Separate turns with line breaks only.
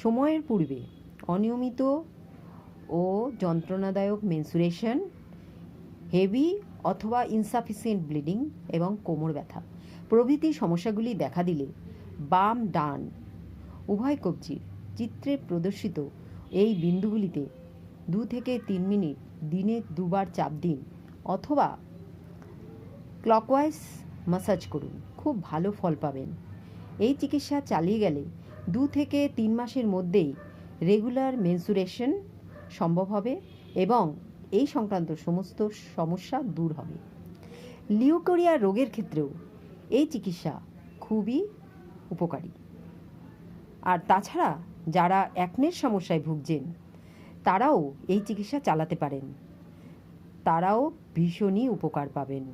সময়ের পূর্বে অনিয়মিত ও যন্ত্রণাদায়ক মেনস্ট্রুয়েশন, হেভি অথবা ইনসাফিসিয়েন্ট ব্লিডিং এবং কোমর ব্যথা প্রভৃতি সমস্যাগুলি দেখা দিলে বাম ডান উভয় কবজির চিত্রে প্রদর্শিত এই বিন্দুগুলিতে 2 থেকে 3 মিনিট দিনে 2 বার চাপ দিন অথবা ক্লকওয়াইজ ম্যাসাজ করুন, খুব ভালো ফল পাবেন। এই চিকিৎসা চালিয়ে গেলে 2 থেকে 3 মাসের মধ্যেই রেগুলার মেনস্ট্রুয়েশন সম্ভব হবে এবং এই সংক্রান্ত সমস্ত সমস্যা দূর হবে। লিউকোরিয়া রোগের ক্ষেত্রেও এই চিকিৎসা খুবই উপকারী। আর তাছাড়া যারা অ্যাকনের সমস্যায় ভুগছেন তারাও এই চিকিৎসা চালাতে পারেন, তারাও ভীষণই উপকার পাবেন।